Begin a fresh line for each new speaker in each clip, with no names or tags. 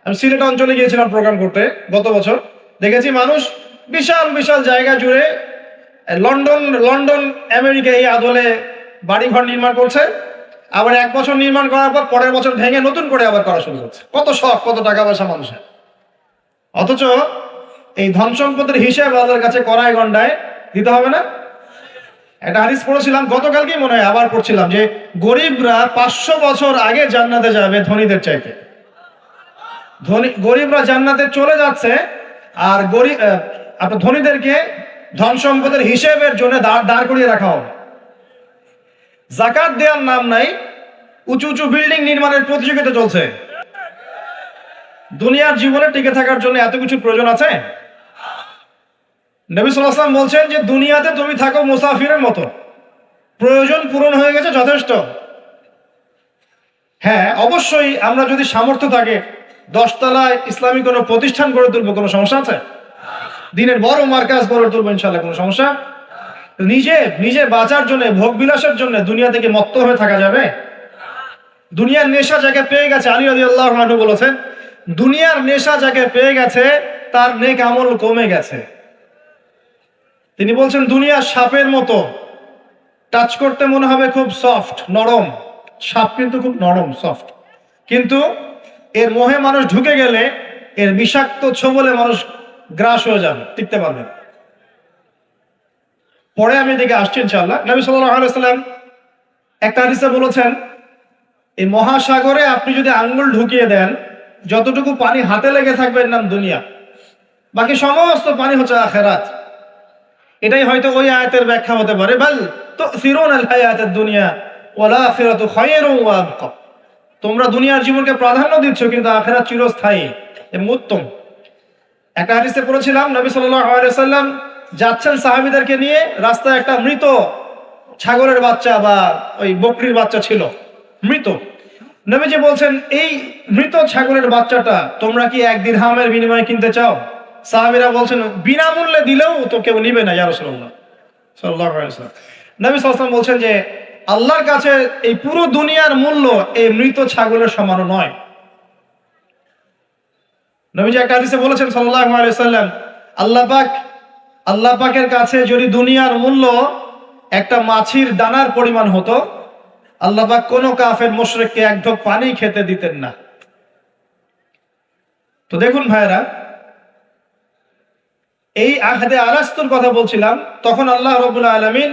আমি সিলেট অঞ্চলে গিয়েছিলাম প্রোগ্রাম করতে গত বছর। দেখেছি মানুষ বিশাল বিশাল জায়গা জুড়ে লন্ডন লন্ডন আমেরিকা এই আদলে বাড়িঘর নির্মাণ করছে, আবার 1 বছর নির্মাণ করার পর পরের বছর ভেঙে নতুন করে আবার করা শুরু করছে। কত শখ, কত টাকা পয়সা মানুষের। অথচ এই ধন সম্পদের হিসাব আল্লাহর কাছে কড়ায় গন্ডায় দিতে হবে না? একটা হাদিস পড়েছিলাম গতকালকেই, মনে হয় আবার পড়ছিলাম, যে গরিবরা 500 বছর আগে জান্নাতে যাবে ধনীদের চাইতে। গরিবরা জান্নাতে চলে যাচ্ছে, আর আপনার ধনীদেরকে ধন সম্পদের হিসেবের জন্য দাঁড় করিয়ে রাখা হবে। যাকাত দেওয়ার নাম নাই, উঁচু উঁচু বিল্ডিং নির্মাণের প্রতিযোগিতা চলছে। দুনিয়ার জীবনে টিকে থাকার জন্য এত কিছু প্রয়োজন আছে? নবী সাল্লাল্লাহু আলাইহি ওয়াসাল্লাম বলছেন যে দুনিয়াতে তুমি থাকো মুসাফিরের মতো, প্রয়োজন পূরণ হয়ে গেছে, যথেষ্ট। হ্যাঁ, অবশ্যই আমরা যদি সামর্থ্য থাকে 10 তলায় ইসলামী কোনো প্রতিষ্ঠান গড়ে তুলবো, কোনো সমস্যা আছে? দিনের বড় মার্কাজ গড়ে তুলবো, ইনশাআল্লাহ, কোনো সমস্যা? নিজে বাঁচার জন্য, ভোগ বিলাসের জন্য দুনিয়া থেকে মত্ত হয়ে থাকা যাবে? দুনিয়ার নেশা যাকে পেয়ে গেছে, আলী রাদিয়াল্লাহু আনহু বলেছেন, দুনিয়ার নেশা যাকে পেয়ে গেছে তার নেক আমল কমে গেছে। তিনি বলছেন দুনিয়া সাপের মতো, টাচ করতে মনে হবে খুব সফট, নরম। সাপ কিন্তু খুব নরম, সফট, কিন্তু এর মোহে মানুষ ঢুকে গেলে এর বিষাক্ত ছোবলে মানুষ গ্রাস হয়ে যাবে, টিকতে পারবে না। পরে আমি এদিকে আসছি ইনশাআল্লাহ। নবী সাল্লাল্লাহু আলাইহি ওয়াসাল্লাম একটা হাদিসে বলেছেন, এই মহাসাগরে আপনি যদি আঙ্গুল ঢুকিয়ে দেন, যতটুকু পানি হাতে লেগে থাকবে এর নাম দুনিয়া, বাকি সমস্ত পানি হচ্ছে আখিরাত। এটাই হয়তো ওই আয়াতের ব্যাখ্যা হতে পারে, বাল তুসিরুনাল হায়াতাদ দুনিয়া ওয়াল আখিরাতু খায়রুন ওয়া আবকা। তোমরা দুনিয়ার জীবনকে প্রাধান্য দিচ্ছ, কিন্তু আখিরাত চিরস্থায়ী এবং উত্তম। একটা হাদিসে পড়েছিলাম, নবী সাল্লাল্লাহু আলাইহি ওয়াসাল্লাম যাচ্ছেন সাহাবীদেরকে নিয়ে, রাস্তায় একটা মৃত ছাগলের বাচ্চা বা ওই বকরির বাচ্চা ছিল, মৃত। নবীজি বলছেন, এই মৃত ছাগলের বাচ্চাটা তোমরা কি 1 দিরহামের বিনিময়ে কিনতে চাও? সাহাবীরা বলছেন, বিনামূল্যে দিলেও তো কেউ নিবে না ইয়া রাসূলুল্লাহ সাল্লাল্লাহু আলাইহি ওয়াসাল্লাম। নবী সাল্লাল্লাহু আলাইহি ওয়াসাল্লাম বলছেন যে আল্লাহর কাছে এই পুরো দুনিয়ার মূল্য এই মৃত ছাগলের সমান নয়। নবীজি একটা হাদিসে বলেছেন সাল্লাল্লাহু আলাইহি ওয়াসাল্লাম, আল্লাহ পাকের কাছে যদি দুনিয়ার মূল্য একটা মাছির দানার পরিমাণ হতো, আল্লাহ পাক কোন কাফের মুশরিককে 1 ঢোক পানি খেতে দিতেন না। তো দেখুন ভাইরা, এই আহাদে আলাস্তুর কথা বলছিলাম, তখন আল্লাহ রাব্বুল আলামিন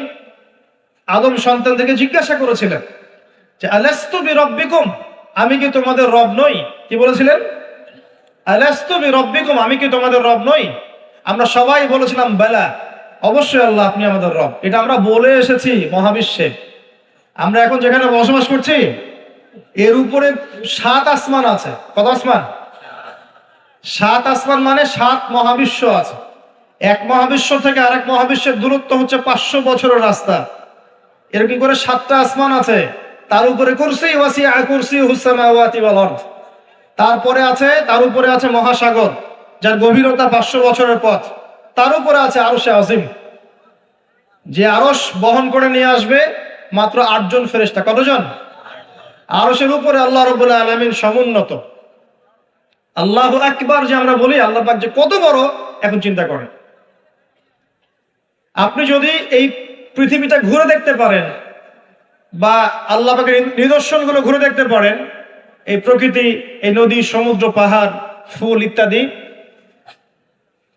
আদম সন্তানদেরকে জিজ্ঞাসা করেছিলেন যে আলাস্তু বিরাব্বিকুম, আমি কি তোমাদের রব নই? কি বলেছিলেন? আলাস্তু বিরাব্বিকুম, আমি কি তোমাদের রব নই? আমরা সবাই বলেছিলাম বেলা, অবশ্যই আল্লাহ আপনি আমাদের রব। এটা আমরা বলে এসেছি মহাবিশ্বে। আমরা এখন যেখানে বসবাস করছি এর উপরে 7 আসমান আছে। কত আসমান? 7 আসমান মানে 7 মহাবিশ্ব আছে। এক মহাবিশ্ব থেকে আরেক মহাবিশ্বের দূরত্ব হচ্ছে 500 বছরের রাস্তা। এরকম করে 7টা আসমান আছে। তার উপরে কুরসি, ওয়াসিআ কুরসিয়ুহুস সামাওয়াতি ওয়াল আরদ। তার উপরে আছে মহাসাগর, যার গভীরতা 500 বছরের পথ। তার উপরে আছে আরশে আজিম, যে আরশ বহন করে নিয়ে আসবে মাত্র 8 জন ফেরেশতা। কতজন? আরশের উপরে আল্লাহ রাব্বুল আলামিন সমুন্নত। আল্লাহু আকবার যে আমরা বলি, আল্লাহ পাক যে কত বড়, এখন চিন্তা করেন। আপনি যদি এই পৃথিবীটা ঘুরে দেখতে পারেন, বা আল্লাহ পাকের নিদর্শনগুলো ঘুরে দেখতে পারেন, এই প্রকৃতি, এই নদী, সমুদ্র, পাহাড়, ফুল ইত্যাদি,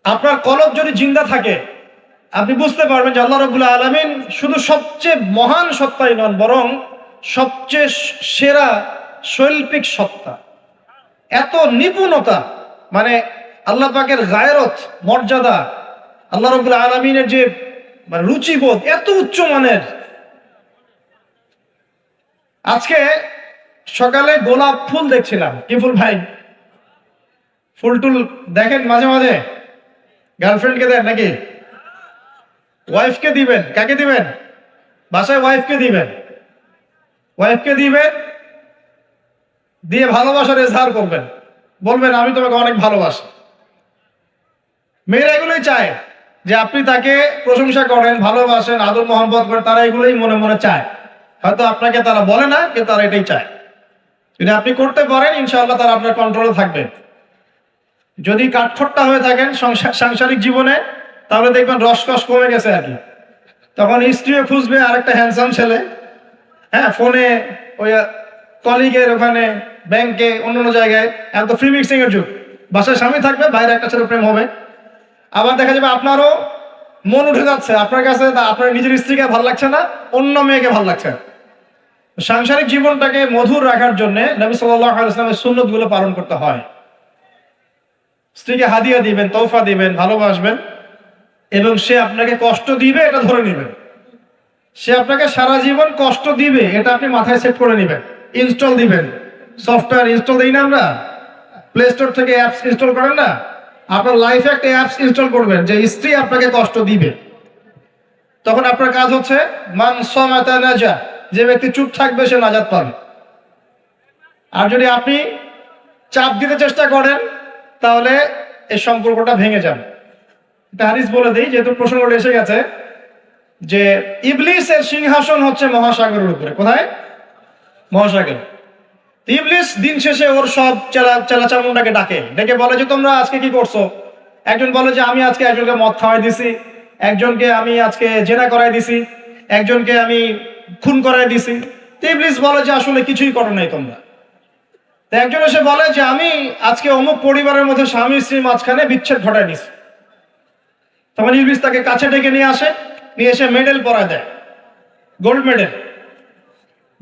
আপনার কলব যদি জিন্দা থাকে, আপনি বুঝতে পারবেন যে আল্লাহ রাব্বুল আলামিন শুধু সবচেয়ে মহান সত্তাই নন, বরং সবচেয়ে সেরা শৈল্পিক সত্তা। এত নিপুণতা, মানে আল্লাহ পাকের গায়রত, মর্যাদা, আল্লাহ রাব্বুল আলামিনের যে রুচিবোধ এত উচ্চ মানের। আজকে সকালে গোলাপ ফুল দেখছিলাম। কি ফুল ভাই? ফুল টুল দেখেন মাঝে মাঝে? গার্লফ্রেন্ডকে দেন নাকি? ওয়াইফকে দিবেন? কাকে দিবেন? বাসায় ওয়াইফকে দিবেন। ওয়াইফকে দিবেন, দিয়ে ভালোবাসার এজহার করবেন, বলবেন আমি তোমাকে অনেক ভালোবাসি। মেয়েরা এগুলোই চায় যে আপনি তাকে প্রশংসা করেন, ভালোবাসেন, আদর মহব্বত করেন। তারা এগুলোই মনে মনে চায়। হয়তো আপনাকে তারা বলে না, কিন্তু তারা এটাই চায়। যদি আপনি করতে পারেন, ইনশাআল্লাহ তারা আপনার কন্ট্রোলে থাকবে। যদি কাঠখোট্টা হয়ে থাকেন সাংসারিক জীবনে, তাহলে দেখবেন রসকস কমে গেছে আর কি। তখন স্ত্রীও খুঁজবে আরেকটা হ্যান্ডসাম ছেলে, হ্যাঁ, ফোনে, ওই কলিগের ওখানে, ব্যাংকে, অন্য জায়গায়। এখন তো ফ্রি মিক্সিং এর যুগ। বাসায় স্বামী থাকবে, বাইরে একটা ছেলে প্রেম হবে। আবার দেখা যাবে আপনারও মন উঠে যাচ্ছে আপনার কাছে, আপনার নিজের স্ত্রীকে ভালো লাগছে না, অন্য মেয়েকে ভালো লাগছে। সাংসারিক জীবনটাকে মধুর রাখার জন্য নবী সাল্লাল্লাহু আলাইহি ওয়াসাল্লামের সুন্নতগুলো পালন করতে হয়। স্ত্রীকে হাদিয়া দিবেন, তোহফা দিবেন, ভালোবাসবেন, এবং সে আপনাকে কষ্ট দিবে এটা ধরে নেবেন। সে আপনাকে সারা জীবন কষ্ট দিবে এটা আপনি মাথায় সেট করে নেবেন। ইনস্টল দিবেন, সফটওয়্যার ইনস্টল দিই না আমরা, প্লে স্টোর থেকে অ্যাপস ইনস্টল করেন না, আপনার লাইফে একটা অ্যাপস ইনস্টল করবেন যে স্ত্রী আপনাকে কষ্ট দিবে। তখন আপনার কাজ হচ্ছে মান সামাতা নাজা, যে ব্যক্তি চুপ থাকবে সে নাজাত পাবে। আর যদি আপনি চাপ দিতে চেষ্টা করেন তাহলে এই সম্পর্কটা ভেঙে যাবে। একটা হাদিস বলে দিই, যেহেতু প্রসঙ্গটা এসে গেছে, যে ইবলিসের সিংহাসন হচ্ছে মহাসাগরের উপরে। কোথায়? মহাসাগর। ইবলিস দিন শেষে ওর সব চেলাচামুন্ডাকে ডেকে বলে যে তোমরা আজকে কি করছো। একজন বলে যে আমি আজকে একজনকে মদ খাওয়াই দিছি, একজনকে আমি আজকে জেনা করাই দিছি, একজনকে আমি খুন করাই দিছি। ইবলিস বলে যে আসলে কিছুই করো নাই তোমরা। তো একজন এসে বলে যে আমি আজকে অমুক পরিবারের মধ্যে স্বামী স্ত্রীর মাঝখানে বিচ্ছেদ ঘটাই দিছি। তখন ইবলিস তাকে কাছে ডেকে নিয়ে আসে, নিয়ে এসে মেডেল পরায় দেয়, গোল্ড মেডেল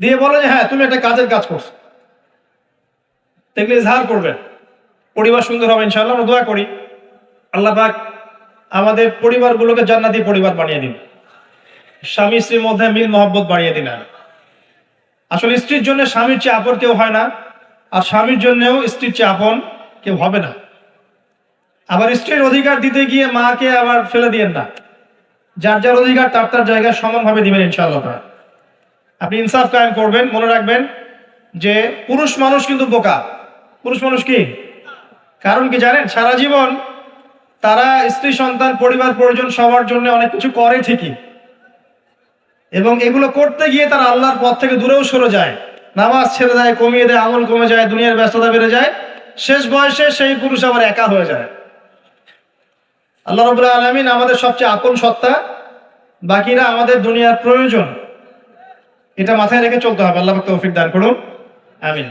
দিয়ে বলে যে হ্যাঁ তুমি একটা কাজের কাজ করছো। দেখলে ইজহার করবেন, পরিবার সুন্দর হবে ইনশাআল্লাহ। আমরা দোয়া করি আল্লাহ পাক আমাদের পরিবারগুলোকে জান্নাতি পরিবার বানিয়ে দিন, স্বামী স্ত্রীর মধ্যে মিল মহব্বত বাড়িয়ে দিন। আসলে স্ত্রীর জন্য স্বামীর চেয়ে আপন কেউ হয় না, আর স্বামীর জন্যও স্ত্রীর চেয়ে আপন কেউ হবে না। আবার স্ত্রীর অধিকার দিতে গিয়ে মাকে আবার ফেলে দিয়েন না, যার যার অধিকার তার তার জায়গায় সমানভাবে দিবেন ইনশাআল্লাহ। আপনি ইনসাফ কায়েম করবেন। মনে রাখবেন যে পুরুষ মানুষ কিন্তু বোকা। পুরুষ মানুষ কি কারণ কি জানেন? সারা জীবন তারা স্ত্রী সন্তান পরিবার পরিজন সবার জন্য অনেক কিছু করে ঠিকই, এবং এগুলো করতে গিয়ে তারা আল্লাহর পথ থেকে দূরেও সরে যায়, নামাজ ছেড়ে দেয়, কমিয়ে দেয়, আমল কমে যায়, দুনিয়ার ব্যস্ততা বেড়ে যায়। শেষ বয়সে সেই পুরুষ আবার একা হয়ে যায়। আল্লাহ রাব্বুল আলামিন আমাদের সবচেয়ে আপন সত্তা, বাকিরা আমাদের দুনিয়ার প্রয়োজন। এটা মাথায় রেখে চলতে হবে। আল্লাহ তৌফিক দান করুন, আমিন।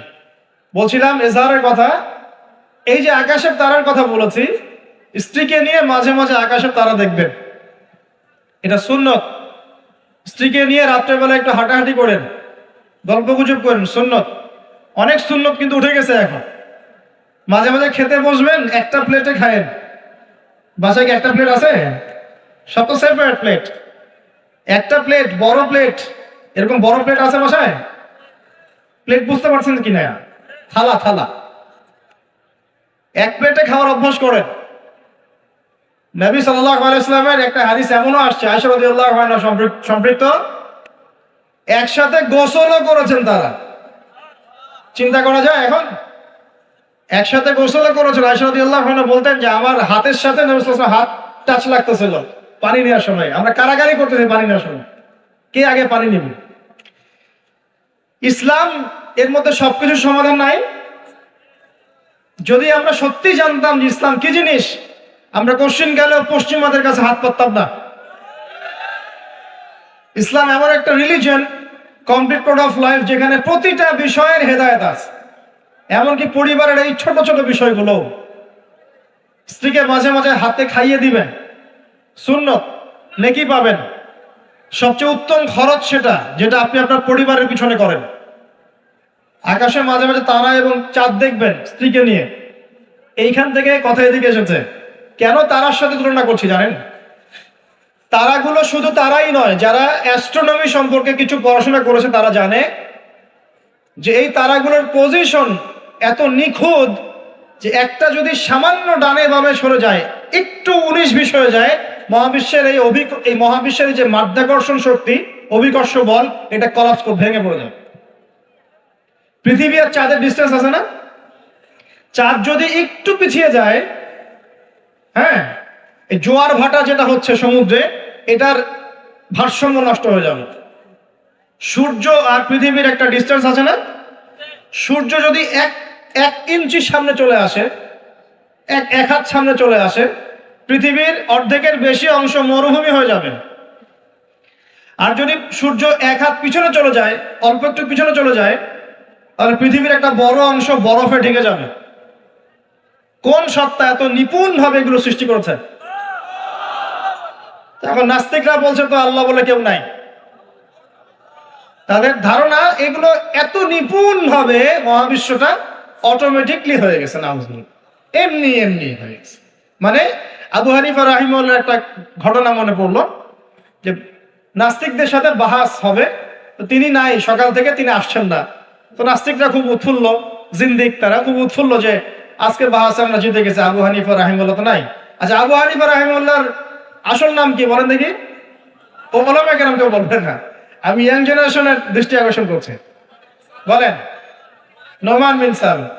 বলছিলাম এজাহারের কথা। এই যে আকাশের তারার কথা বলেছি, স্ত্রীকে নিয়ে মাঝে মাঝে আকাশের তারা দেখবেন, এটা সুন্নত। স্ত্রীকে নিয়ে রাত্রেবেলা একটু হাঁটাহাঁটি করেন, গল্প গুজব করেন, সুন্নত। অনেক সুন্নত কিন্তু উঠে গেছে এখন। মাঝে মাঝে খেতে বসবেন, একটা প্লেটে খায়েন। বাসায় কি একটা প্লেট আছে? সব তো সেপারেট প্লেট। একটা প্লেট, বড় প্লেট, এরকম বড় প্লেট আছে বাসায়? প্লেট বুঝতে পারছেন কিনা? থালা থালা, এক প্লেটে খাওয়ার অভ্যাস করেন। নবী সাল্লাল্লাহু আলাইহি ওয়াসাল্লামের একটা হাদিস এমনও আসছে, আয়েশা রাদিয়াল্লাহু আনহা সম্পৃক্ত, একসাথে গোসলও করেছেন তারা। চিন্তা করা যায় এখন? একসাথে গোসলও করেছেন। আয়েশা রাদিয়াল্লাহু আনহা বলতেন যে আমার হাতের সাথে নবী সাল্লাল্লাহু আলাইহি ওয়াসাল্লাম হাত টাচ লাগতেছিল পানি নেওয়ার সময়। আমরা কারাগারি করতেছি পানি নেওয়ার সময়, কে আগে পানি নেবে। ইসলাম এর মধ্যে সবকিছুর সমাধান নাই। যদি আমরা সত্যি জানতাম যে ইসলাম কি জিনিস, আমরা কোশ্চিন গেলেও পশ্চিমাদের কাছে হাত পাততাম না। ইসলাম এমন একটা religion, complete code of life, যেখানে প্রতিটা বিষয়ের হেদায়েত আছে, এমনকি পরিবারের এই ছোট ছোট বিষয়গুলো। স্ত্রীকে মাঝে মাঝে হাতে খাইয়ে দিবেন, সুন্নত, নেকি পাবেন। সবচেয়ে উত্তম খরচ সেটা, যেটা আপনি আপনার পরিবারের পিছনে করেন। আকাশে মাঝে মাঝে তারা এবং চাঁদ দেখবেন স্ত্রীকে নিয়ে। এইখান থেকে কথা এদিকে এসেছে। কেন তারার সাথে তুলনা করছি জানেন? তারাগুলো শুধু তারাই নয়, যারা অ্যাস্ট্রোনমি সম্পর্কে কিছু পড়াশোনা করেছে তারা জানে যে এই তারাগুলোর পজিশন এত নিখুঁত যে একটা যদি সামান্য ডানে বামে সরে যায়, একটু 19-20 হয়ে যায়, মহাবিশ্বের এই মহাবিশ্বের যে মাধ্যাকর্ষণ শক্তি, অভিকর্ষ বল, এটা কলাপস করে ভেঙে পড়ে যায়। পৃথিবী আর চাঁদের ডিস্টেন্স আছে না? চাঁদ যদি একটু পিছিয়ে যায়, হ্যাঁ, এই জোয়ার ভাটা যেটা হচ্ছে সমুদ্রে, এটার ভারসাম্য নষ্ট হয়ে যাবে। সূর্য আর পৃথিবীর একটা ডিস্টেন্স আছে না? সূর্য যদি এক ইঞ্চি সামনে চলে আসে, এক হাত সামনে চলে আসে, পৃথিবীর অর্ধেকের বেশি অংশ মরুভূমি হয়ে যাবে। আর যদি সূর্য এক হাত পিছনে চলে যায়, অল্প একটু পিছনে চলে যায়, তাহলে পৃথিবীর একটা বড় অংশ বরফে ঢেকে যাবে। কোন সত্তা এত নিপুণ ভাবে এগুলো সৃষ্টি করেছে? এখন নাস্তিকরা বলছে তো আল্লাহ বলে কেউ নাই। তাদের ধারণা এগুলো এত নিপুণ ভাবে মহাবিশ্বটা অটোমেটিকলি হয়ে গেছে, নাউজুবিল্লাহ, এমনি এমনি হয়ে গেছে। মানে আবু হানিফা রাহিমাহুল্লাহ একটা ঘটনা মনে পড়লো, যে নাস্তিকদের সাথে বাহাস হবে, তো তিনি নাই, সকাল থেকে তিনি আসছেন না। তো নাস্তিকরা খুব উৎফুল্ল, জিন্দিক তারা খুব উৎফুল্ল যে আজকে বাহাসে আমরা জিতে গেছে, আবু হানিফা রাহিমাহুল্লাহ তো নাই। আচ্ছা, আবু হানিফা রাহিমাহুল্লাহর আসল নাম কি বলেন দেখি? ও ওলামা কেরাম কেউ বলবেন না, আমি ইয়াং জেনারেশনের দৃষ্টি আকর্ষণ করছি। বলেন, নোমান বিন সাবিত।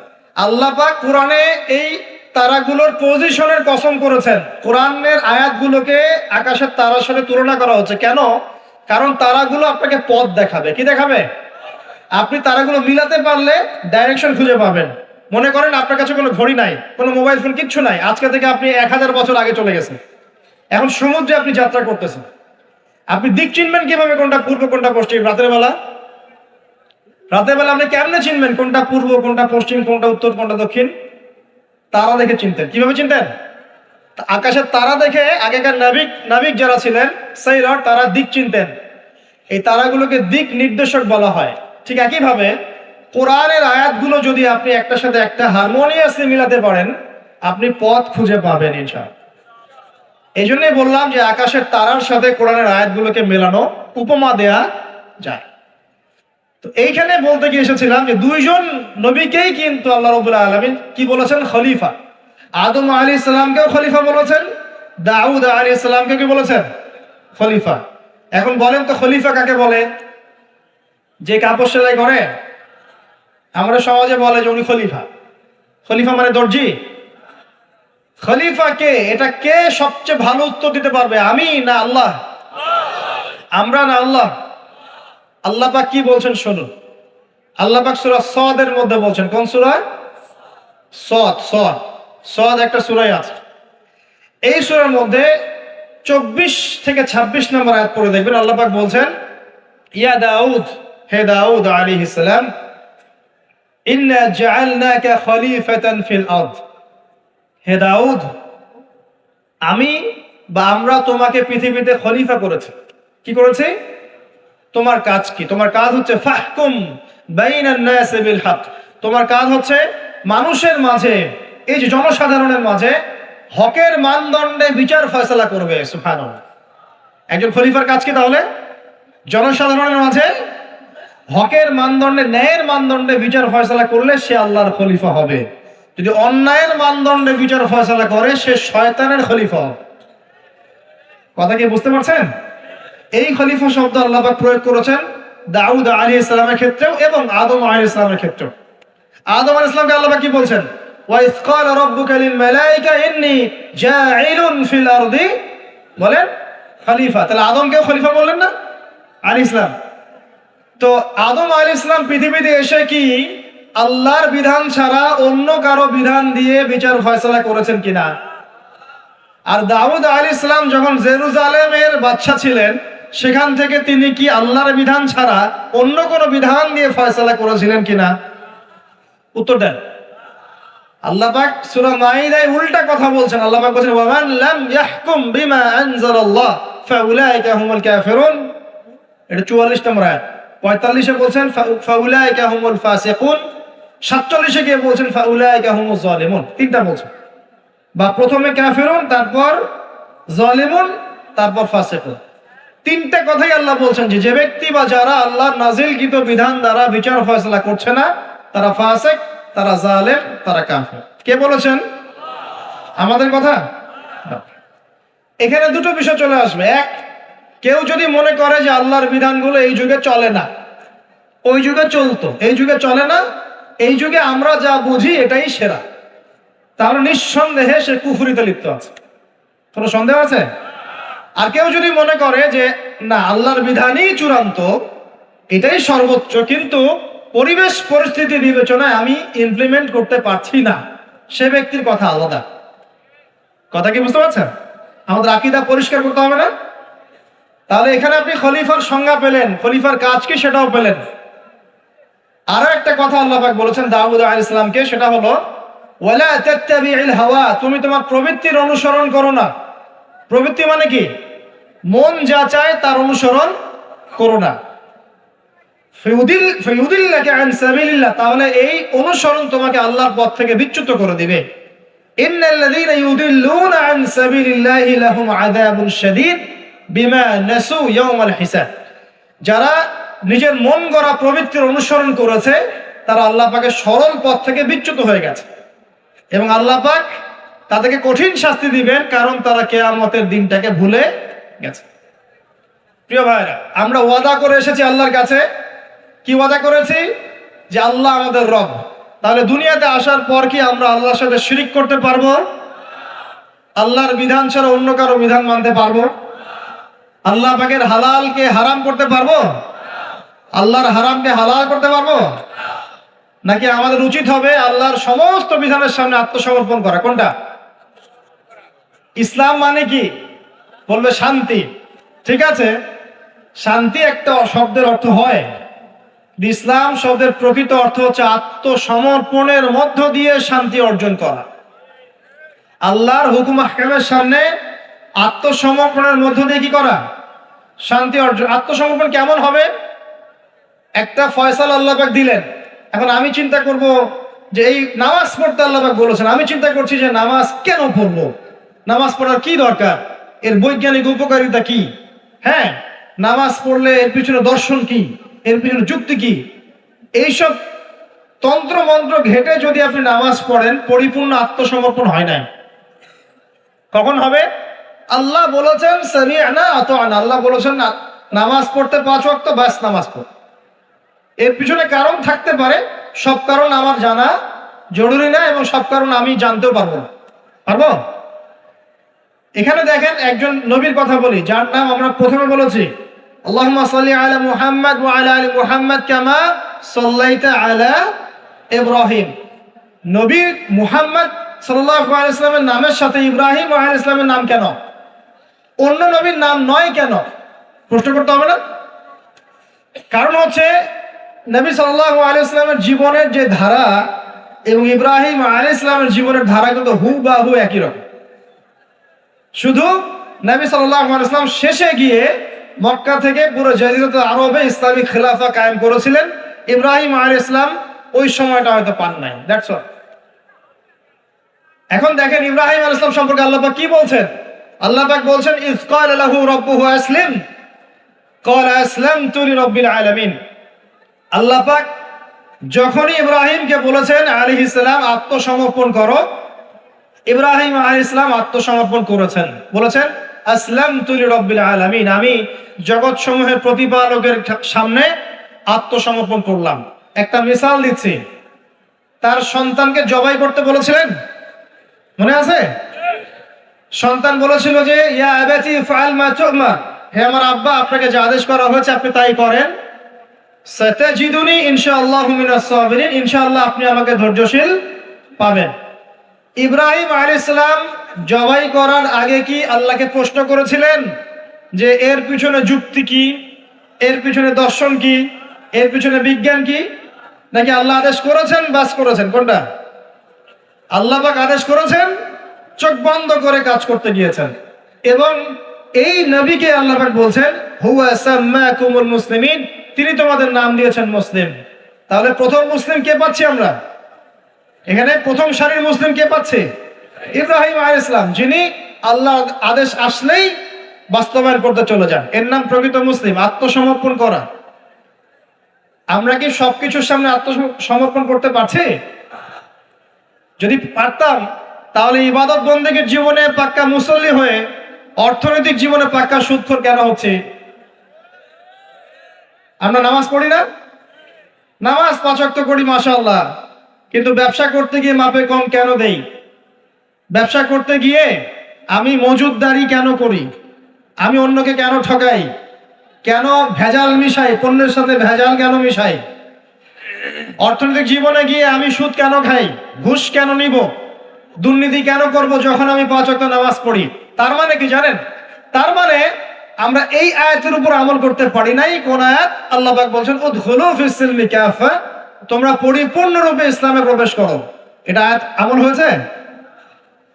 আল্লাহ পাক কোরআনে এই তারাগুলোর পজিশনের কসম করেছেন। কোরআনের আয়াতগুলোকে আকাশের তারার সাথে তুলনা করা হচ্ছে কেন? কারণ তারাগুলো আপনাকে পথ দেখাবে। কি দেখাবে? আপনি তারাগুলো মিলাতে পারলে ডাইরেকশন খুঁজে পাবেন। মনে করেন আপনার কাছে কোনো ঘড়ি নাই, কোনো মোবাইল ফোন, কিচ্ছু নাই, আজকে থেকে আপনি 1000 বছর আগে চলে গেছেন। এখন সমুদ্রে আপনি যাত্রা করতেছেন, আপনি দিক চিনবেন কিভাবে? কোনটা পূর্ব, কোনটা পশ্চিম? রাতের বেলা আপনি কেমনে চিনবেন কোনটা পূর্ব, কোনটা পশ্চিম, কোনটা উত্তর, কোনটা দক্ষিণ? তারা দেখে চিনতেন। কিভাবে চিনতেন? আকাশের তারা দেখে আগেকার নাবিক যারা ছিলেন, সেইরার, তারা দিক চিনতেন। এই তারাগুলোকে দিক নির্দেশক বলা হয়। ঠিক একইভাবে কোরআনের আয়াতগুলো যদি আপনি একটার সাথে একটা হারমোনিয়াসলি মিলাতে পারেন, আপনি পথ খুঁজে পাবেন ইনশাআল্লাহ। এই জন্যই বললাম যে আকাশের তারার সাথে কোরআনের আয়াতগুলোকে মেলানো, উপমা দেয়া যায়। তো এইখানে বলতে গিয়ে এসেছিলাম যে দুইজন নবীকেই কিন্তু আল্লাহ রাব্বুল আলামিন কি বলেছেন? খলিফা। আদম আলাইহিস সালামকেও খলিফা বলেছেন, দাউদ আলাইহিস সালামকে কি বলেছেন? খলিফা। এখন বলেন তো খলিফা কাকে বলে? যে কাপড় সেলাই করে, আমরা সমাজে বলে যে উনি খলিফা। খলিফা মানে দর্জি। খলিফা কে? এটা কে সবচেয়ে ভালো উত্তর দিতে পারবে? আমি না আল্লাহ? আমরা না আল্লাহ? আল্লাহ পাক কি বলছেন শুনুন। আল্লাহ পাক সূরা সদের মধ্যে বলছেন। কোন সূরা? সদ একটা সূরাই আছে। এই সূরার মধ্যে 24 থেকে 26 নম্বর আয়াত পড়ে দেখবেন। আল্লাহ পাক বলছেন, ইয়া দাউদ, হে দাউদ আলাইহিস সালাম, ইন্না জাআলনাকা খলিফাতান ফিল আরদ। হে দাউদ, আমি বা আমরা তোমাকে পৃথিবীতে খলিফা করেছি। কি করেছি? তোমার কাজ কি? তোমার কাজ হচ্ছে ফাহকুম বাইনান নাস বিল হক। তোমার কাজ হচ্ছে মানুষের মাঝে, এই যে জনসাধারণের মাঝে হকের মানদণ্ডে বিচার ফয়সালা করবে। সুবহানাল্লাহ। একজন খলিফার কাজ কি তাহলে? জনসাধারণের মাঝে হকের মানদণ্ডে, ন্যায়ের মানদণ্ডে বিচার ফয়সালা করলে সে আল্লাহর খলিফা হবে। যদি অন্যায়ের মানদণ্ডে বিচার ফয়সালা করে, সে শয়তানের খলিফা হবে। কথা কি বুঝতে পারছেন? এই খলিফা শব্দ আল্লাহ পাক প্রয়োগ করেছেন দাউদ আলাইহিস সালামের ক্ষেত্রেও এবং আদম আলাইহিস সালামের ক্ষেত্রেও। আদম আলাইহিস সালামকে আল্লাহ পাক কি বলছেন? ওয়া ইয ক্বালা রাব্বুকা লিল মালাইকা ইন্নী জাঈলুন ফিল আরদি, বলেন খলিফা। তাহলে আদমকেও খলিফা বললেন না আলাইহিস সালাম? তো আদম আলাইহিস সালাম পৃথিবীতে এসে কি আল্লাহর বিধান ছাড়া অন্য কারো বিধান দিয়ে বিচার ফয়সালা করেছেন কিনা? আর দাউদ আলাইহিস সালাম যখন জেরুজালেমের বাদশা ছিলেন, সেখান থেকে তিনি কি আল্লাহর বিধান ছাড়া অন্য কোনো বিধান দিয়ে ফয়সালা করেছিলেন কিনা? উত্তর দেন। আল্লাহ পাক সূরা মাইদায় উল্টা কথা বলছেন। আল্লাহ পাক বলেন, ওয়া মান লাম ইয়াহকুম বিমা আনজালাল্লাহ ফাউলাইকা হুমুল কাফিরুন। এটা 44 নম্বর আয়াত। 45 এ বলছেন ফাউলাইকা হুমুল ফাসিকুন। 47 এ গিয়ে বলছেন ফাউলাইকা হুমুজ জালিমুন। তিনটা বলছেন, বা প্রথমে কাফিরুন, তারপর জালিমুন, তারপর ফাসিকুন। তিনটা কথাই আল্লাহ বলছেন যে ব্যক্তি বা যারা আল্লাহর নাজিলকৃত বিধান দ্বারা বিচার ফয়সালা করছে না, তারা ফাসিক, তারা জালেম, তারা কাফের। কে বলেছেন? আমাদের কথা। এখানে দুটো বিষয় চলে আসবে। এক, কেউ যদি মনে করে যে আল্লাহর বিধানগুলো এই যুগে চলে না, ওই যুগে চলতো, এই যুগে চলে না, এই যুগে আমরা যা বুঝি এটাই সেরা, তাহলে নিঃসন্দেহে সে কুফরিতে লিপ্ত আছে। কোনো সন্দেহ আছে? আর কেউ যদি মনে করে যে না, আল্লাহর বিধানই চূড়ান্ত, এটাই সর্বোচ্চ, কিন্তু পরিবেশ পরিস্থিতি বিবেচনায় আমি ইমপ্লিমেন্ট করতে পারছি না, সে ব্যক্তির কথা আলাদা। কথা কি বুঝতে পারছেন? আমাদের আকীদা পরিষ্কার করতে হবে না? তাহলে এখানে আপনি খলিফার সংজ্ঞা পেলেন, খলিফার কাজ কি সেটাও পেলেন। আরো একটা কথা আল্লাহ পাক বলেছেন দাউদ আলাইহিস সালামকে, সেটা হলো ওয়ালা তাত্তাবিউল হাওয়া, তুমি তোমার প্রবৃত্তির অনুসরণ করো না। প্রবৃত্তি মানে কি? মন যা চায় তার অনুসরণ করো না। ফায়ুদিল্লাকা আন সাবিলিল্লাহ, তাহলে এই অনুসরণ তোমাকে আল্লাহর পথ থেকে বিচ্যুত করে দিবে। ইন্নাল্লাযীনা ইউদিল্লুনা আন সাবিলিল্লাহি লাহুম আযাবুন শাদীদ বিমা নাসু ইয়াওমাল হিসাব, যারা নিজের মন গড়া প্রবৃত্তির অনুসরণ করেছে তারা আল্লাহ পাকের সরল পথ থেকে বিচ্যুত হয়ে গেছে এবং আল্লাহ পাক তাদেরকে কঠিন শাস্তি দিবেন, কারণ তারা কিয়ামতের দিনটাকে ভুলে গেছে। প্রিয় ভাইরা, আমরা ওয়াদা করে এসেছি আল্লাহর কাছে। কি ওয়াদা করেছি? যে আল্লাহ আমাদের রব। তাহলে দুনিয়াতে আসার পর কি আমরা আল্লাহর সাথে শিরিক করতে পারবো? আল্লাহর বিধান ছাড়া অন্য কারো বিধান মানতে পারবো? আল্লাহ পাকের হালালকে হারাম করতে পারবো? আল্লাহর হারামকে হালাল করতে পারবো? নাকি আমাদের উচিত হবে আল্লাহর সমস্ত বিধানের সামনে আত্মসমর্পণ করা? কোনটা? ইসলাম মানে কি? বলবে শান্তি। ঠিক আছে, শান্তি একটা শব্দের অর্থ হয়, ইসলাম শব্দের প্রকৃত অর্থ হচ্ছে আত্মসমর্পণের মধ্য দিয়ে শান্তি অর্জন করা। আল্লাহর হুকুম আহকামের সামনে আত্মসমর্পণের মধ্য দিয়ে কি করা? শান্তি অর্জন। আত্মসমর্পণ কেমন হবে? একটা ফয়সালা আল্লাহ পাক দিলেন, এখন আমি চিন্তা করব যে এই নামাজ পড়তে আল্লাহ পাক বলেছেন, আমি চিন্তা করছি যে নামাজ কেন পড়বো, নামাজ পড়ার কি দরকার, এর বৈজ্ঞানিক উপকারিতা কি, হ্যাঁ নামাজ পড়লে এর পিছনে দর্শন কি, এর পিছনে যুক্তি কি, এইসব তন্ত্র মন্ত্র ঘেটে যদি আপনি নামাজ পড়েন, পরিপূর্ণ আত্মসমর্পণ হয় নাই। কখন হবে? আল্লাহ বলেছেন সামি'না আতা'না, আল্লাহ বলেছেন নামাজ পড়তে 5 ওয়াক্ত, বাস নামাজ পড়। এর পিছনে কারণ থাকতে পারে, সব কারণ আমার জানা জরুরি না এবং সব কারণ আমি জানতেও পারবো না। পারবো? এখানে দেখেন একজন নবীর কথা বলি, যার নাম আমরা প্রথমে বলেছি আল্লাহুম্মা সাল্লি আলা মুহাম্মাদ ওয়া আলা আলি মুহাম্মাদ কামা সাল্লাইতা আলা ইব্রাহিম। নবী মুহাম্মদ সাল্লাল্লাহু আলাইহি ওয়াসাল্লামের নামের সাথে ইব্রাহিম আলাইহিস সালামের নাম কেন, অন্য নবীর নাম নয় কেন? প্রশ্ন করতে হবে না? কারণ হচ্ছে নবী সাল্লাল্লাহু আলাইহি ওয়াসাল্লামের জীবনের যে ধারা এবং ইব্রাহিম আলাইহিস সালামের জীবনের ধারা কিন্তু হুবহু একই রকম। শুধু নবী সাল্লাল্লাহু আলাইহি ওয়াসাল্লাম শেষে গিয়ে মক্কা থেকে পুরো জাজিরাতুল আরবে ইসলামিক খেলাফা কায়েম করেছিলেন। ইব্রাহিম আলাইহিস সালাম ওই সময়টা হয়তো পান নাই। That's all. এখন দেখেন ইব্রাহিম আলাইহিস সালাম সম্পর্কে আল্লাহ পাক কি বলছেন? আল্লাহ পাক বলছেন ইয ক্বালা লাহু রাব্বুহু আসলিম ক্বালা আসলামতু লিরাব্বিল আলামিন। আল্লাহ পাক যখনই ইব্রাহিমকে বলেছেন আলাইহিস সালাম আত্মসমর্পণ করো, ইব্রাহিম আলাইহিস সালাম আত্মসমর্পণ করেছেন, বলেছেন আসলামতু লিরাব্বিল আলামিন, আমি জগৎ সমূহের প্রতিপালকের সামনে আত্মসমর্পণ করলাম। একটা মিসাল দিচ্ছি, তার সন্তানকে জবাই করতে বলেছিলেন, মনে আছে? সন্তান বলেছিল যে ইয়া আবাতি ফাআল মা তু'মার, হে আমার আব্বা আপনাকে যে আদেশ করা হয়েছে আপনি তাই করেন। সাতাজিদুনি ইনশাআল্লাহু মিনাস সাবিরিন, ইনশাআল্লাহ আপনি আমাকে ধৈর্যশীল পাবেন। ইব্রাহিম আলাইহিস সালাম জবাই করার আগে কি আল্লাহকে প্রশ্ন করেছিলেন যে এর পিছনে যুক্তি কি, এর পিছনে দর্শন কি, এর পিছনে বিজ্ঞান কি? নাকি আল্লাহ আদেশ করেছেন বাস করেছেন? কোনটা? আল্লাহ পাক আদেশ করেছেন, চোখ বন্ধ করে কাজ করতে গিয়েছেন। এবং এই নবীকে আল্লাহ পাক বলছেন হুয়া সাম্মাকুমুল মুসলিমিন, তিনি তোমাদের নাম দিয়েছেন মুসলিম। তাহলে প্রথম মুসলিম কে পাচ্ছি আমরা এখানে? প্রথম সারির মুসলিম কে পাচ্ছে? ইব্রাহিম আলাইহিস সালাম, যিনি আল্লাহ আদেশ আসলেই বাস্তবায়ন করতে চলে যান। এর নাম প্রকৃত মুসলিম, আত্মসমর্পণ করা। আমরা কি সবকিছুর সামনে আত্মসমর্পণ করতে পারছি? যদি পারতাম তাহলে ইবাদত বন্দেগীর জীবনে পাক্কা মুসল্লি হয়ে অর্থনৈতিক জীবনে পাক্কা সুদখোর কেন হচ্ছে? আমরা নামাজ পড়ি না? নামাজ 5 ওয়াক্ত করি মাশাআল্লাহ, কিন্তু ব্যবসা করতে গিয়ে মাপে কম কেন দেই? ব্যবসা করতে গিয়ে আমি মজুদদারি কেন করি? আমি অন্যকে কেন ঠকাই? কেন ভেজাল মিশাই? পণ্যের সাথে ভেজাল কেন মিশাই? অর্থনৈতিক জীবনে গিয়ে আমি সুদ কেন খাই? ঘুষ কেন নিব? দুর্নীতি কেন করব যখন আমি 5 ওয়াক্ত নামাজ পড়ি? তার মানে কি জানেন? তার মানে আমরা এই আয়াতের উপর আমল করতে পারি নাই। কোন আয়াত? আল্লাহ পাক বলছেন উদখুলু ফিস সিলমি কাফা, তোমরা পরিপূর্ণরূপে ইসলামে প্রবেশ করো। এটা আয়াত আমল হয়েছে?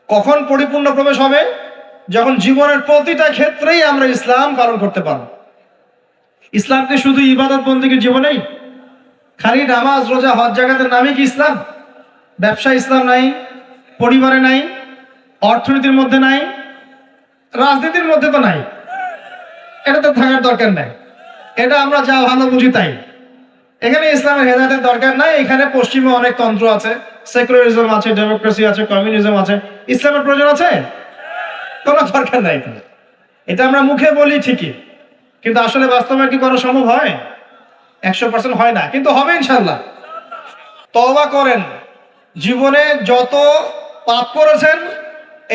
কখন পরিপূর্ণ প্রবেশ হবে? যখন জীবনের প্রতিটা ক্ষেত্রেই আমরা ইসলাম পালন করতে পারবো। ইসলাম কি শুধু ইবাদত বন্দেগীর জীবনেই? খালি নামাজ রোজা হজ জাকাতের নামে কি ইসলাম? ব্যবসা ইসলাম নাই, পরিবারে নাই, অর্থনীতির মধ্যে নাই, রাজনীতির মধ্যে তো নাই। এটা তো থাকার দরকার নাই। এটা আমরা যা ভালো বুঝি তাই। এখানে ইসলামের হেদায়েতের দরকার নাই। এখানে পশ্চিমে অনেক তন্ত্র আছে, সেকুলারিজম আছে, ডেমোক্রেসি আছে, কমিউনিজম আছে। ইসলামের প্রয়োজন আছে? কোনো দরকার নাই। এটা আমরা মুখে বলি ঠিকই, কিন্তু আসলে বাস্তবে কি করা সম্ভব হয়? 100% হয় না, কিন্তু হবে ইনশাল্লাহ। তওবা করেন। জীবনে যত পাপ করেছেন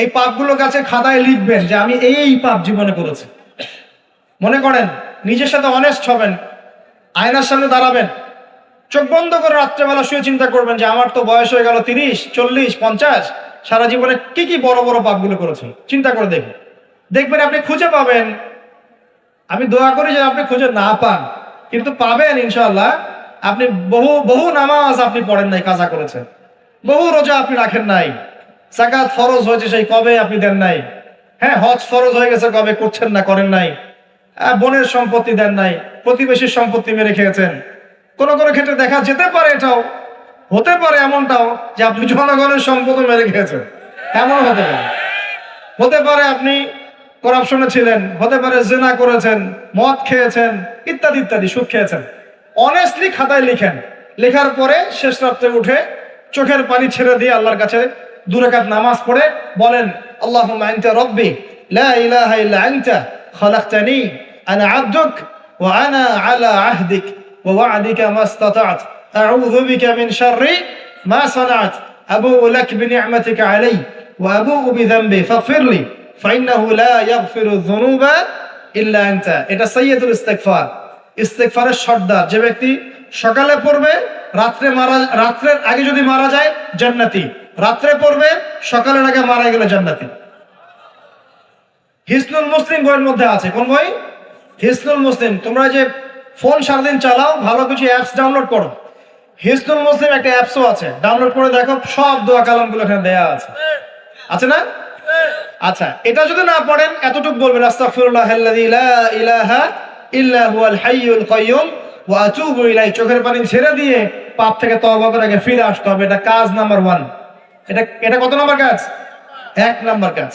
এই পাপগুলো কাছে খাতায় লিখবেন যে আমি এই পাপ জীবনে করেছি। মনে করেন, নিজের সাথে অনেস্ট হবেন, আয়নার সামনে দাঁড়াবেন, চোখ বন্ধ করে রাত্রেবেলা শুয়ে চিন্তা করবেন যে আমার তো বয়স হয়ে গেল 30, 40, 50, সারা জীবনে কি কি বড় বড় পাপগুলো করেছি। চিন্তা করে দেখবেন, দেখবেন আপনি খুঁজে পাবেন। আমি দোয়া করি যে আপনি খুঁজে না পান, কিন্তু পাবেন ইনশাআল্লাহ। আপনি বহু বহু নামাজ আপনি পড়েন নাই, কাজা করেছেন। বহু রোজা আপনি রাখেন নাই। যাকাত ফরজ হয়েছে সেই কবে আপনি দেন নাই। হ্যাঁ, হজ ফরজ হয়ে গেছে কবে করছেন না, করেন নাই। বোনের সম্পত্তি দেন নাই, প্রতিবেশীর সম্পত্তি মেরে খেয়েছেন। কোন কোন ক্ষেত্রে দেখা যেতে পারে, এটাও হতে পারে এমনটাও যে আপনি জনগণের সম্পদ মেরে খেয়েছেন। এমন হতে পারে। হতে পারে আপনি করাপশনে ছিলেন, হতে পারে জেনা করেছেন, মদ খেয়েছেন, ইত্যাদি ইত্যাদি, সুদ খেয়েছেন। অনেস্টলি খাতায় লিখেন। লেখার পরে শেষ রাত্রে উঠে চোখের পানি ছেড়ে দিয়ে আল্লাহর কাছে 2 রাকাত নামাজ পড়ে বলেন আল্লাহুম্মা আনতা রাব্বি লা ইলাহা ইল্লা আনতা খালাকতানি আনা আবদুক ওয়া আনা আলা আহদিক ওয়া ওয়া'দিকা মাস্তাতা'ত আউযু বিকা মিন শাররি মা সানা'ত আবুউ লাক বিনি'মাতিকা আলাইয়া ওয়া আবুউ বিযামবি ফাগফিরলি ফাইন্নাহু লা ইয়াগফিরু যুনুবা ইল্লা আনতা। এটা সাইয়্যিদুল ইস্তিগফার, ইস্তিগফারের সর্দার। যে ব্যক্তি সকালে পড়বে, রাত্রের আগে যদি মারা যায় জান্নাতি, রাত্রে পড়বে সকালের আগে মারা গেলে জান্নাতি। হিসনুল মুসলিম বইয়ের মধ্যে আছে। কোন বই? হিসনুল মুসলিম। তোমরা যে ফোন সারাদিন চালাও, ভালো কিছু অ্যাপস ডাউনলোড করো। হিসনুল মুসলিম একটা অ্যাপসও আছে, ডাউনলোড করে দেখো, সব দোয়া কালামগুলো এখানে দেয়া আছে। আছে না? আচ্ছা, এটা যদি না পড়েন এতটুকু বলবেন আস্তাগফিরুল্লাহাল্লাযী লা ইলাহা ইল্লা হুয়াল হাইয়ুল কাইয়্যুম ওয়া আতুবু ইলাইহি। চোখের পানি ছেড়ে দিয়ে পাপ থেকে তওবা করে আগে ফিরে আসতে হবে। এটা কাজ নাম্বার 1। এটা কত নাম্বার কাজ? 1 নাম্বার কাজ।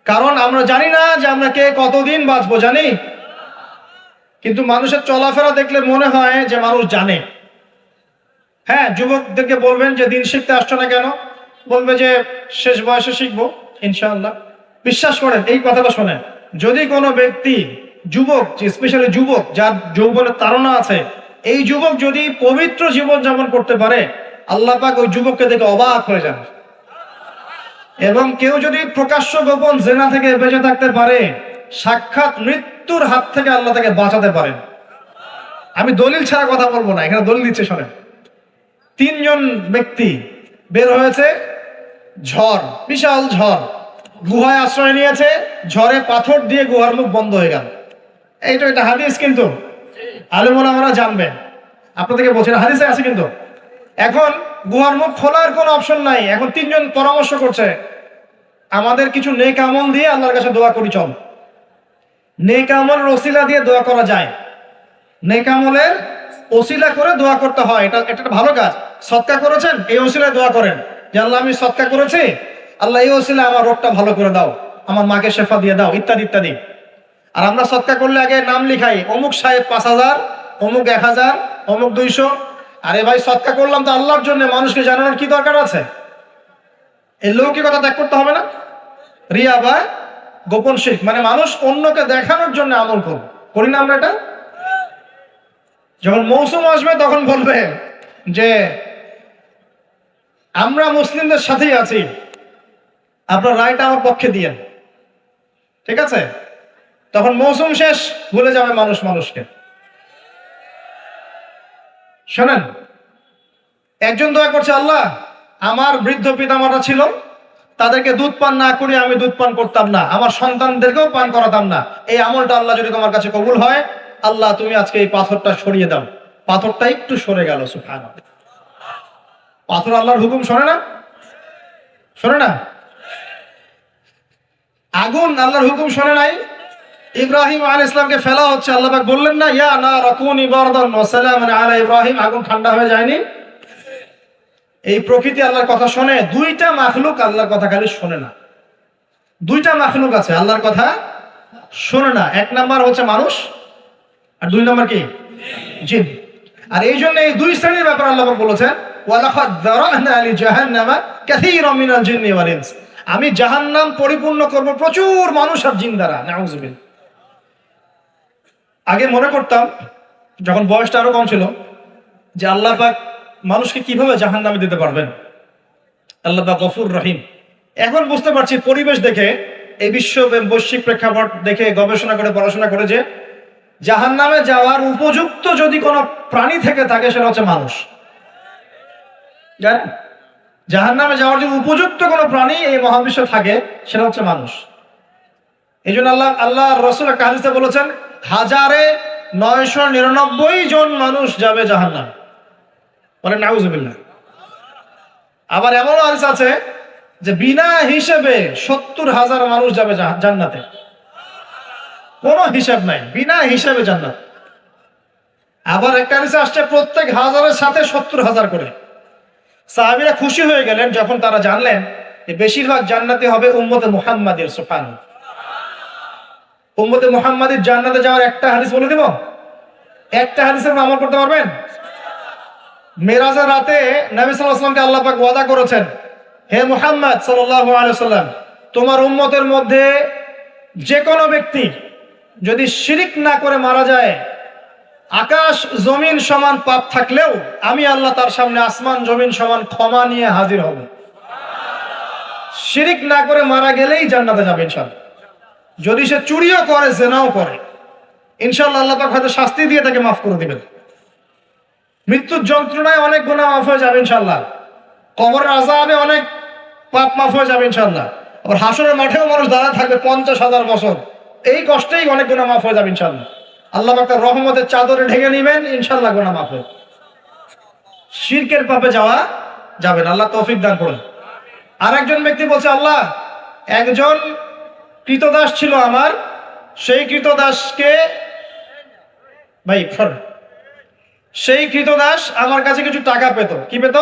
কারণ আমরা জানি না যে আমরা কে কতদিন বাঁচবো, জানি? কিন্তু মানুষের চলাফেরা দেখলে মনে হয় যে মানুষ জানে। হ্যাঁ, যুবকদেরকে বলবেন যে দিন শিখতে আসছো না কেন? বলবে যে শেষ বয়সে শিখবো ইনশাআল্লাহ। বিশ্বাস করেন, এই কথাটা শোনেন, যদি কোনো ব্যক্তি যুবক, স্পেশালি যুবক যার যৌবনের তাড়না আছে, এই যুবক যদি পবিত্র জীবন যাপন করতে পারে, আল্লাহ পাক ওই যুবককে দেখে অবাক হয়ে যান। এবং কেউ যদি প্রকাশ্য গোপন জেনা থেকে বেঁচে থাকতে পারে, সাক্ষাৎ মৃত্যুর হাত থেকে আল্লাহ তাকে বাঁচাতে পারেন। আমি দলিল ছাড়া কথা বলবো না, এখানে দলিল দিচ্ছে শোনেন। 3 জন ব্যক্তি বের হয়েছে, ঝড়, বিশাল ঝড়, গুহায় আশ্রয় নিয়েছে, ঝড়ে পাথর দিয়ে গুহার মুখ বন্ধ হয়ে গেল। এটা হাদিস, কিন্তু আলেম ওলামারা জানবেন। আপনাদেরকে বলছেন হাদিসে আছে কিন্তু। এখন গুহার মুখ খোলার কোনো অপশন নাই। এখন 3 জন পরামর্শ করছে, আমাদের কিছু নেক আমল দিয়ে আল্লাহর কাছে দোয়া করি, চল। নেক আমলের ওসিলা দিয়ে দোয়া করা যায়। নেক আমলের ওসিলা করে দোয়া করতে হয়, এটা একটা ভালো কাজ। সদকা করেছেন, এই ওসিলায় দোয়া করেন যে আল্লাহ আমি সদকা করেছি, আল্লাহ এই ওসিলায় আমার রোগটা ভালো করে দাও, আমার মাকে শেফা দিয়ে দাও, ইত্যাদি ইত্যাদি। আর আমরা সদকা করলে আগে নাম লিখাই, অমুক সাহেব 5000, অমুক 1000, অমুক 200। আরে ভাই, সদকা করলাম তো আল্লাহর জন্য, মানুষকে জানানোর কি দরকার আছে? এই লৌকিকতা ত্যাগ করতে হবে না? রিয়া বা গোপন শিরক, মানে মানুষ অন্যকে দেখানোর জন্য আমল করি না আমরা এটা? যখন মৌসুম আসবে তখন বলবে যে আমরা মুসলিমদের সাথেই আছি, আপনার রায়টা আমার পক্ষে দিয়েন, ঠিক আছে? তখন মৌসুম শেষ, ভুলে যাবে মানুষ মানুষকে। শোনেন, একজন দোয়া করছে, আল্লাহ আমার বৃদ্ধ পিতামাতা ছিল, তাদেরকে দুধ পান না করে আমি দুধ পান করতাম না, আমার সন্তানদেরকেও পান করাতাম না। এই আমলটা আল্লাহ যদি তোমার কাছে কবুল হয়, আল্লাহ তুমি আজকে এই পাথরটা সরিয়ে দাও। পাথরটা একটু সরে গেল। সুবহানাল্লাহ। পাথর আল্লাহর হুকুম শোনে না? শোনে না? আগুন আল্লাহর হুকুম শোনে নাই? ইব্রাহিম আলাইহিস সালামকে ফেলা হচ্ছে, আল্লাহ পাক বললেন না ইয়া নারু কুনি বারদান ওয়া সালামান আলা ইব্রাহিম? আগুন ঠান্ডা হয়ে যায়নি? এই প্রকৃতি আল্লাহর কথা শোনে। দুইটা মাখলুক আল্লাহর কথা খালি শোনে না। দুইটা মাখলুক আছে আল্লাহর কথা শোনে না। এক নাম্বার হচ্ছে মানুষ, আর দুই নাম্বার কি? জিন। আর এই জন্য এই দুই শ্রেণীর ব্যাপারে আল্লাহ পাক বলেছেন ওয়ালাকাদ যারানা লিজাহান্নামা কাসীরাম মিনাল জিন্নি ওয়াল ইনস। আমি জাহান্নাম পরিপূর্ণ করব প্রচুর মানুষ আর জিন দ্বারা। নাউযুবিল্লাহ। আগে মনে করতাম যখন বয়সটা আরো কম ছিল যে আল্লাহ পাক মানুষকে কিভাবে জাহান্নামে দিতে পারবেন, আল্লাহ পাক গফুর রহিম। এখন বুঝতে পারছি পরিবেশ দেখে, এই বিশ্ব বৈশ্বিক প্রেক্ষাপট দেখে, গবেষণা করে, পড়াশোনা করে, যে জাহান্নামে যাওয়ার উপযুক্ত যদি কোনো প্রাণী থেকে থাকে সেটা হচ্ছে মানুষ। জানেন, জাহান্নামে যাওয়ার যে উপযুক্ত কোনো প্রাণী এই মহাবিশ্বে থাকে সেটা হচ্ছে মানুষ। এই জন্য আল্লাহ রসুল একটা হাদিসে বলেছেন 1999 জন মানুষ যাবে জাহান্নামে। বলেন নাউজুবিল্লাহ। আবার এমন হাদিস আছে যে বিনা হিসেবে 70,000 মানুষ যাবে জান্নাতে। কোনো হিসাব নাই, বিনা হিসাবে জান্নাত। আবার একটা হাদিসে আসছে প্রত্যেক হাজারের সাথে 70,000 করে। সাহাবীরা খুশি হয়ে গেলেন যখন তারা জানলেন যে বেশিরভাগ জান্নাতি হবে উম্মতে মুহাম্মাদের। সুবহানাল্লাহ। উম্মতে মুহাম্মাদের জান্নাতে যাওয়ার একটা হাদিস বলে দেব। একটা হাদিসের আমল করতে পারবেন? মেরাজের রাতে নবী সাল্লাল্লাহু আলাইহি ওয়াসাল্লামকে আল্লাহ পাক ওয়াদা করেছেন, হে মুহাম্মদ সাল্লাল্লাহু আলাইহি ওয়াসাল্লাম, তোমার উম্মতের মধ্যে যে কোনো ব্যক্তি যদি শিরিক না করে মারা যায়, আকাশ জমিন সমান পাপ থাকলেও আমি আল্লাহ তার সামনে আসমান জমিন সমান ক্ষমা নিয়ে হাজির হব। শিরিক না করে মারা গেলেই জান্নাতে যাবে ইনশাআল্লাহ। যদি সে চুরিও করে, জেনাও করে, ইনশাআল্লাহ আল্লাহ পাক হয়তো শাস্তি দিয়ে তাকে মাফ করে দিবেন। মৃত্যুর যন্ত্রণায় অনেক গুনাহ মাফ হয়ে যাবে ইনশাআল্লাহ। কবরের আযাবে অনেক পাপ মাফ হয়ে যাবে ইনশাআল্লাহ। আবার হাসরের মাঠেও মানুষ দাঁড়া থাকবে 50,000 বছর, এই কষ্টেই অনেক গুনাহ মাফ হয়ে যাবে ইনশাআল্লাহ। আল্লাহ পাক তার রহমতের চাদরে ঢেকে নেবেন, ইনশাআল্লাহ গুনাহ মাফ হবে। শিরকের পাপে যাওয়া যাবে না, আল্লাহ তৌফিক দান করুন। আরেকজন ব্যক্তি বলছে, আল্লাহ একজন কৃতদাস ছিল আমার, সেই কৃতদাসকে সেই কৃতদাস আমার কাছে কিছু টাকা পেত। কি পেত?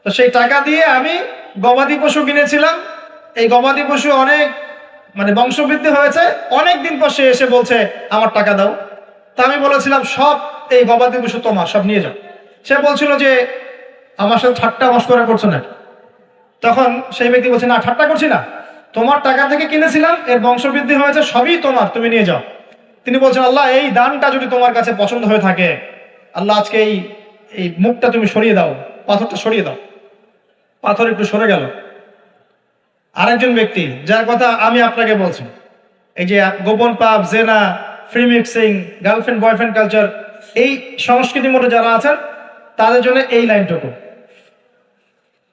তো সেই টাকা দিয়ে আমি গবাদি পশু কিনেছিলাম। এই গবাদি পশু অনেক বংশবৃদ্ধি হয়েছে। অনেক দিন পর সে এসে বলছে আমার টাকা দাও। তা আমি বলেছিলাম সব এই গবাদি পশু তোমার, সব নিয়ে যাও। সে বলছিল যে আমার সাথে ঠাট্টা মশকরা করছো না। তখন সেই ব্যক্তি বলছে, না ঠাট্টা করছি না, তোমার টাকা থেকে কিনেছিলাম, এর বংশবৃদ্ধি হয়েছে, সবই তোমার, তুমি নিয়ে যাও। তিনি বলছেন, আল্লাহ এই দানটা যদি তোমার কাছে পছন্দ হয়ে থাকে, আল্লাহ আজকে এই মুখটা তুমি সরিয়ে দাও, পাথরটা সরিয়ে দাও। পাথর একটু সরে গেল। আরেকজন ব্যক্তি যার কথা আমি আপনাকে বলছি, এই যে গোপন পাপ, জেনা, free mixing, girlfriend boyfriend culture, এই সংস্কৃতির মধ্যে যারা আছেন তাদের জন্য এই লাইনটুকু।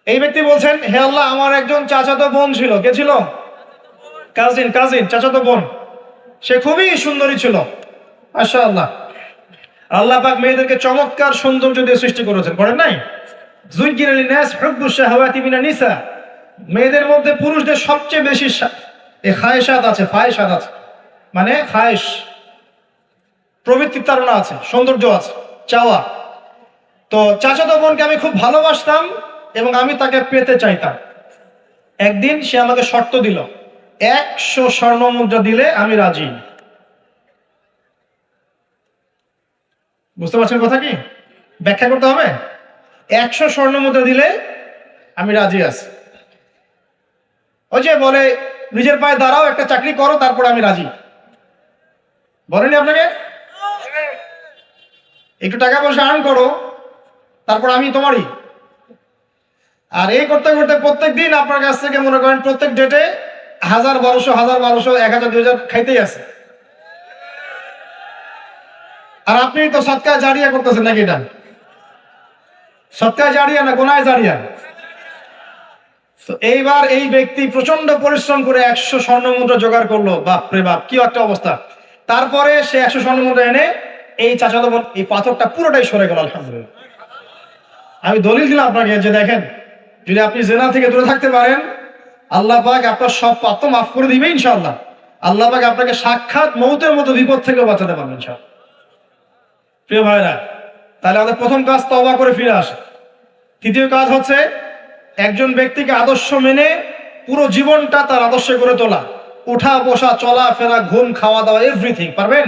এই ব্যক্তি বলছেন, হে আল্লাহ আমার একজন চাচাতো বোন ছিল। কে ছিল? কাজিন চাচাতো বোন। সে খুবই সুন্দরী ছিল, মাশাআল্লাহ। আল্লাহ পাক মেয়েদেরকে চমৎকার সৌন্দর্য দিয়ে সৃষ্টি করেছেন, করেন নাই? যুজ্জিনা লিন-নাস হুব্বুশ শাহাওয়াতি মিনান নিসা। মেয়েদের মধ্যে পুরুষদের সবচেয়ে বেশি খায়েশাত আছে, ফায়েশাত আছে, মানে খায়েশ, প্রবৃত্তির তাড়না আছে, সৌন্দর্য আছে, চাওয়া। তো চাচাতো বোনকে আমি খুব ভালোবাসতাম এবং আমি তাকে পেতে চাইতাম। একদিন সে আমাকে শর্ত দিল, 100 স্বর্ণ মুদ্রা দিলে আমি রাজি। বুঝতে পারছেন কথা কি? ব্যাখ্যা করতে হবে। 100 স্বর্ণ মুদ্রা দিলে আমি রাজি আছি। ওই যে বলে নিজের পায়ে দাঁড়াও, একটা চাকরি করো, তারপর আমি রাজি। বলেনি আপনাকে? একটু টাকা পয়সা আর্ন করো, তারপর আমি তোমারই। আর এই করতে করতে প্রত্যেক দিন আপনার কাছ থেকে মনে করেন প্রত্যেক ডেটে 1000-1200, 1000, 2000 খাইতেই আছে। আর আপনি তো সদকা জারিয়া করতেছেন নাকি? এটা সদকা জারিয়া না গুনাহে জারিয়া? তো এইবার এই ব্যক্তি প্রচন্ড পরিশ্রম করে 100 স্বর্ণ মুদ্রা জোগাড় করলো, বাপরে বাপ কি একটা অবস্থা। তারপরে সে 100 স্বর্ণ মুদ্রা এনে এই চাচাতো বোন এই পাথরটা পুরোটাই সরে গেল। আলহামদুলিল্লাহ। আমি দলিল দিলাম আপনাকে যে দেখেন, যদি আপনি জেনা থেকে দূরে থাকতে পারেন, আল্লাহ পাক আপনার সব পাপ তো মাফ করে দিবে ইনশাআল্লাহ। আল্লাহ পাক আপনাকে সাক্ষাৎ মৌতের মতো বিপদ থেকে বাঁচাতে পারবেন ইনশাআল্লাহ। প্রিয় ভাইরা, তাহলে আমাদের প্রথম কাজ তওবা করে ফিরে আসা। তৃতীয় কাজ হচ্ছে একজন ব্যক্তিকে আদর্শ মেনে পুরো জীবনটা তার আদর্শ করে তোলা। উঠা বসা চলা ফেরা ঘুম খাওয়া দাওয়া এভরিথিং পারবেন।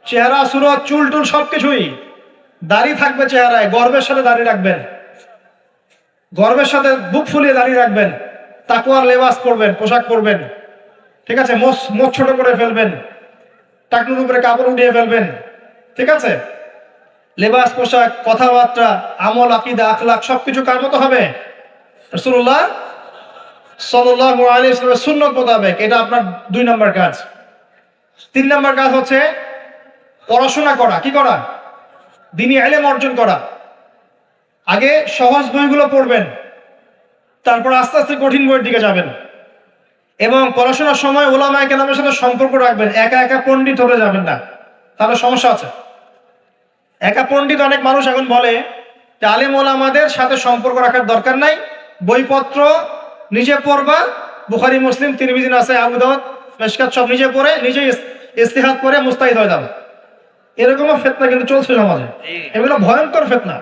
চেহারা সুরত চুল টুল সবকিছুই, দাড়ি থাকবে চেহারায়, গর্বের সাথে দাড়ি রাখবেন, গর্বের সাথে বুক ফুলিয়ে দাঁড়িয়ে রাখবেন, তাকওয়ার লেবাস পরবেন, পোশাক পরবেন, ঠিক আছে, মোচ ছোট করে ফেলবেন, টাকনুর উপরে কাপড় উঠিয়ে ফেলবেন, ঠিক আছে, লেবাস পোশাক কথাবার্তা আমল আকীদা আখলাক সবকিছু কার মতো হবে? রাসূলুল্লাহ সাল্লাল্লাহু আলাইহি ওয়াসাল্লামের সুন্নাত মোতাবেক। এটা আপনার 2 নম্বর কাজ। 3 নম্বর কাজ হচ্ছে পড়াশোনা করা। কি করা? দ্বীনি ইলম অর্জন করা। আগে সহজ বইগুলো পড়বেন, তারপর আস্তে আস্তে কঠিন বইয়ের দিকে যাবেন, এবং পড়াশোনার সময় উলামায়ে কেরামের সাথে সম্পর্ক রাখবেন। একা একা পণ্ডিত হয়ে যাবেন না, তাহলে সমস্যা আছে। একা পণ্ডিত অনেক মানুষ এখন বলে যে আলেম ওলামাদের সাথে সম্পর্ক রাখার দরকার নাই, বইপত্র নিজে পড়বা, বুখারী মুসলিম তিরমিজি নাসাই আবু দাউদ মিশকাত সব নিজে পড়ে নিজে ইস্তিহাদ করে মুস্তাহিদ হয়ে যাবে। এরকমও ফিতনা কিন্তু চলছে সমাজে, এগুলো ভয়ঙ্কর ফিতনা।